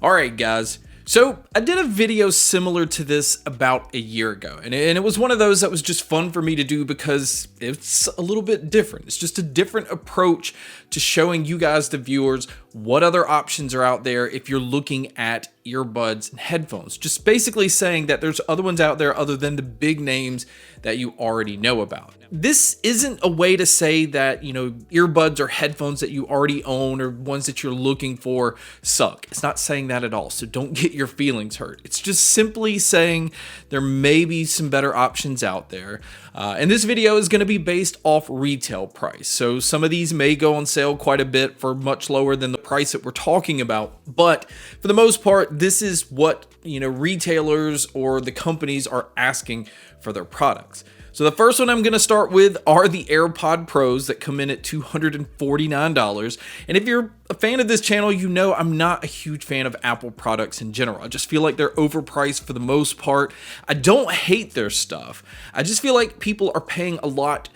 Alright guys, so I did a video similar to this about a year ago, and it was one of those that was just fun for me to do because it's a little bit different. It's just a different approach to showing you guys, the viewers, what other options are out there if you're looking at earbuds and headphones. Just basically saying that there's other ones out there other than the big names that you already know about. This isn't a way to say that, earbuds or headphones that you already own or ones that you're looking for suck. It's not saying that at all, so don't get your feelings hurt. It's just simply saying there may be some better options out there. And this video is going to be based off retail price. So some of these may go on sale quite a bit for much lower than the price that we're talking about. But for the most part, this is what, retailers or the companies are asking for their products. So the first one I'm going to start with are the AirPod Pros that come in at $249. And if you're a fan of this channel, you know I'm not a huge fan of Apple products in general. I just feel like they're overpriced for the most part. I don't hate their stuff. I just feel like people are paying a lot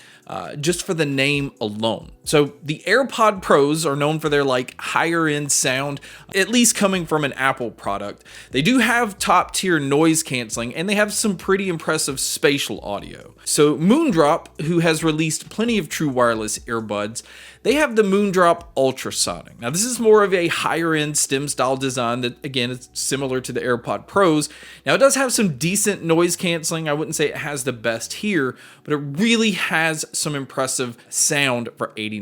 just for the name alone. So the AirPod Pros are known for their higher end sound, at least coming from an Apple product. They do have top tier noise canceling, and they have some pretty impressive spatial audio. So Moondrop, who has released plenty of true wireless earbuds, they have the Moondrop Ultrasonic. Now this is more of a higher end stem style design that, again, is similar to the AirPod Pros. Now it does have some decent noise canceling. I wouldn't say it has the best here, but it really has some impressive sound for $89.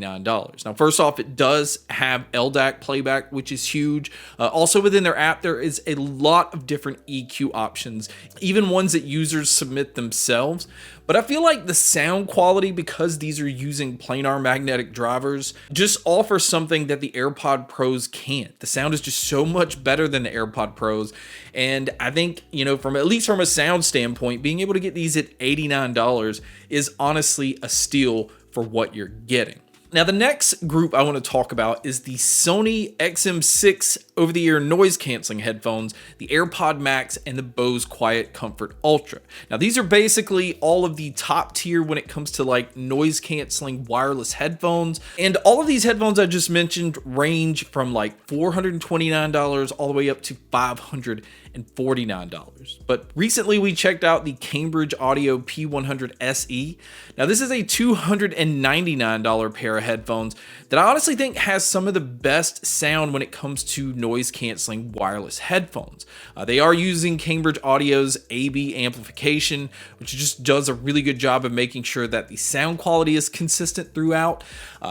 Now first off, it does have LDAC playback, which is huge. Also within their app, there is a lot of different EQ options, even ones that users submit themselves. But I feel like the sound quality, because these are using planar magnetic drivers, just offers something that the AirPod Pros can't. The sound is just so much better than the AirPod Pros. And I think, from at least from a sound standpoint, being able to get these at $89 is honestly a steal for what you're getting. Now, the next group I want to talk about is the Sony XM6 over-the-ear noise canceling headphones, the AirPod Max, and the Bose Quiet Comfort Ultra. Now, these are basically all of the top tier when it comes to noise canceling wireless headphones. And all of these headphones I just mentioned range from $429 all the way up to $549. But recently we checked out the Cambridge Audio P100 SE. Now this is a $299 pair of headphones that I honestly think has some of the best sound when it comes to noise canceling wireless headphones. They are using Cambridge Audio's AB amplification, which just does a really good job of making sure that the sound quality is consistent throughout.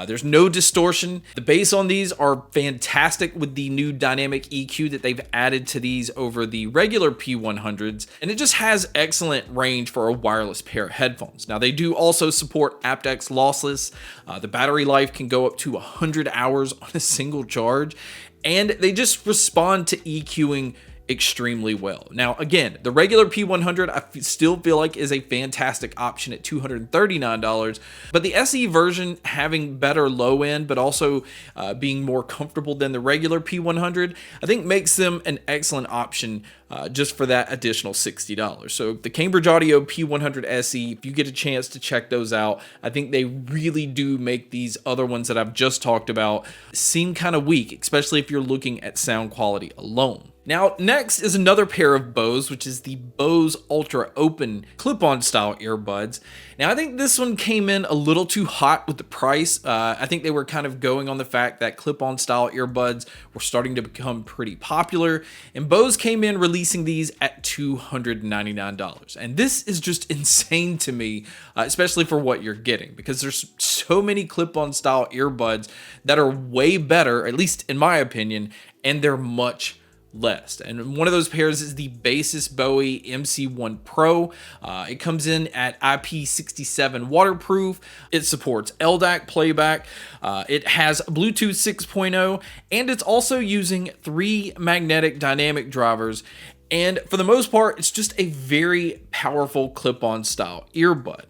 There's no distortion. The bass on these are fantastic with the new dynamic EQ that they've added to these over the regular P100s, and it just has excellent range for a wireless pair of headphones. Now they do also support aptX lossless. The battery life can go up to 100 hours on a single charge, and they just respond to EQing extremely well. Now again, the regular P100 I still feel like is a fantastic option at $239, but the SE version, having better low end but also being more comfortable than the regular P100, I think makes them an excellent option just for that additional $60. So the Cambridge Audio P100 SE, if you get a chance to check those out, I think they really do make these other ones that I've just talked about seem kind of weak, especially if you're looking at sound quality alone. Now, next is another pair of Bose, which is the Bose Ultra Open clip-on style earbuds. Now, I think this one came in a little too hot with the price. I think they were kind of going on the fact that clip-on style earbuds were starting to become pretty popular, and Bose came in releasing these at $299. And this is just insane to me, especially for what you're getting, because there's so many clip-on style earbuds that are way better, at least in my opinion, and they're much less. And one of those pairs is the Basis Bowie MC1 Pro. It comes in at IP67 waterproof. It supports LDAC playback. It has Bluetooth 6.0, and it's also using 3 magnetic dynamic drivers. And for the most part, it's just a very powerful clip-on style earbud.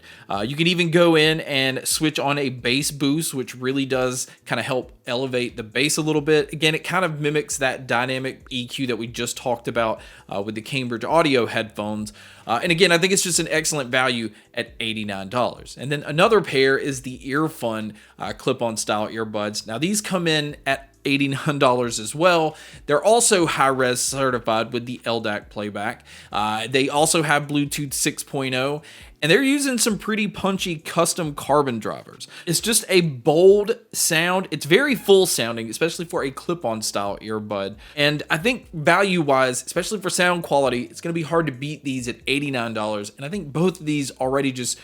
You can even go in and switch on a bass boost, which really does kind of help elevate the bass a little bit. Again, it kind of mimics that dynamic EQ that we just talked about with the Cambridge Audio headphones. And again, I think it's just an excellent value at $89. And then another pair is the Earfun clip-on style earbuds. Now these come in at $89 as well. They're also high-res certified with the LDAC playback. They also have Bluetooth 6.0, and they're using some pretty punchy custom carbon drivers. It's just a bold sound. It's very full sounding, especially for a clip-on style earbud. And I think value-wise, especially for sound quality, it's gonna be hard to beat these at $89. And I think both of these already just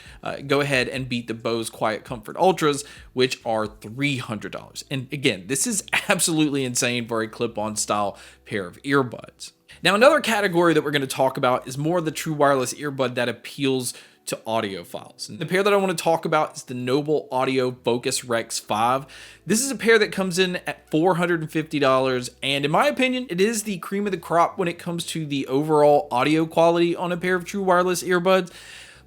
go ahead and beat the Bose Quiet Comfort Ultras, which are $300. And again, this is absolutely insane for a clip-on style pair of earbuds. Now, another category that we're gonna talk about is more of the true wireless earbud that appeals to audiophiles. And the pair that I want to talk about is the Noble Audio Focus Rex 5. This is a pair that comes in at $450, and in my opinion, it is the cream of the crop when it comes to the overall audio quality on a pair of true wireless earbuds.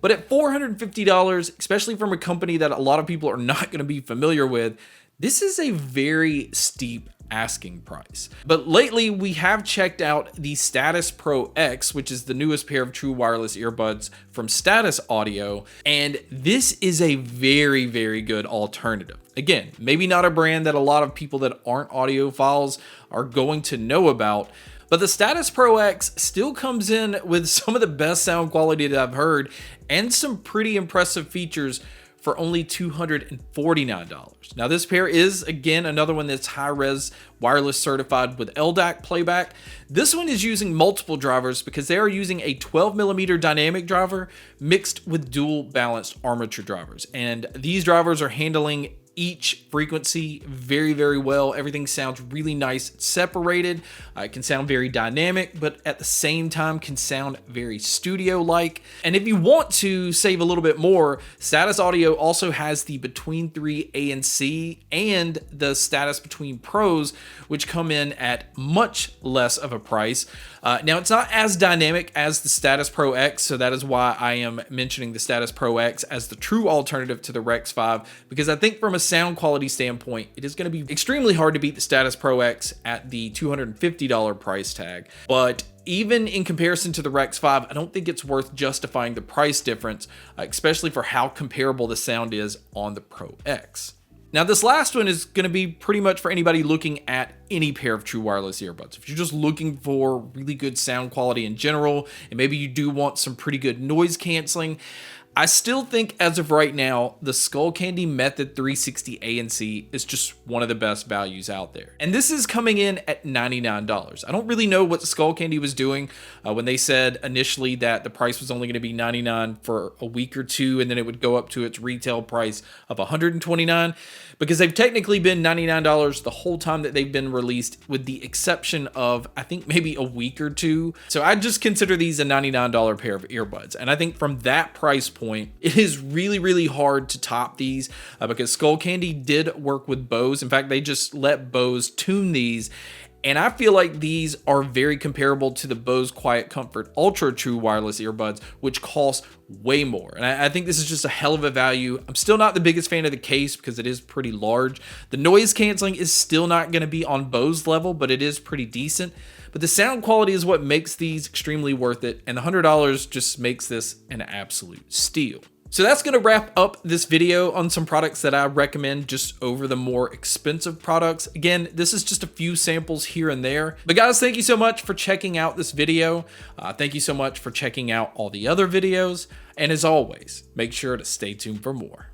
But at $450, especially from a company that a lot of people are not going to be familiar with, this is a very steep asking price. But lately we have checked out the Status Pro X, which is the newest pair of true wireless earbuds from Status Audio, and this is a very, very good alternative. Again, maybe not a brand that a lot of people that aren't audiophiles are going to know about, but the Status Pro X still comes in with some of the best sound quality that I've heard and some pretty impressive features for only $249. Now this pair is, again, another one that's high-res wireless certified with LDAC playback. This one is using multiple drivers because they are using a 12mm dynamic driver mixed with dual balanced armature drivers. And these drivers are handling each frequency very, very well. Everything sounds really nice separated. It can sound very dynamic, but at the same time can sound very studio-like. And if you want to save a little bit more, Status Audio also has the Between 3 ANC and the Status Between Pros, which come in at much less of a price. Now, it's not as dynamic as the Status Pro X, so that is why I am mentioning the Status Pro X as the true alternative to the Rex 5, because I think from a sound quality standpoint, it is going to be extremely hard to beat the Status Pro X at the $250 price tag. But even in comparison to the Rex 5, I don't think it's worth justifying the price difference, especially for how comparable the sound is on the Pro X. Now, this last one is going to be pretty much for anybody looking at any pair of true wireless earbuds. If you're just looking for really good sound quality in general, and maybe you do want some pretty good noise canceling, I still think as of right now, the Skullcandy Method 360 ANC is just one of the best values out there. And this is coming in at $99. I don't really know what Skullcandy was doing when they said initially that the price was only going to be $99 for a week or two, and then it would go up to its retail price of $129, because they've technically been $99 the whole time that they've been released, with the exception of, I think, maybe a week or two. So I just consider these a $99 pair of earbuds. And I think from that price point, it is really, really hard to top these because Skullcandy did work with Bose. In fact, they just let Bose tune these. And I feel like these are very comparable to the Bose Quiet Comfort Ultra True Wireless Earbuds, which cost way more. And I think this is just a hell of a value. I'm still not the biggest fan of the case because it is pretty large. The noise canceling is still not going to be on Bose level, but it is pretty decent. But the sound quality is what makes these extremely worth it, and the $100 just makes this an absolute steal. So that's going to wrap up this video on some products that I recommend just over the more expensive products. Again, this is just a few samples here and there. But guys, thank you so much for checking out this video. Thank you so much for checking out all the other videos. And as always, make sure to stay tuned for more.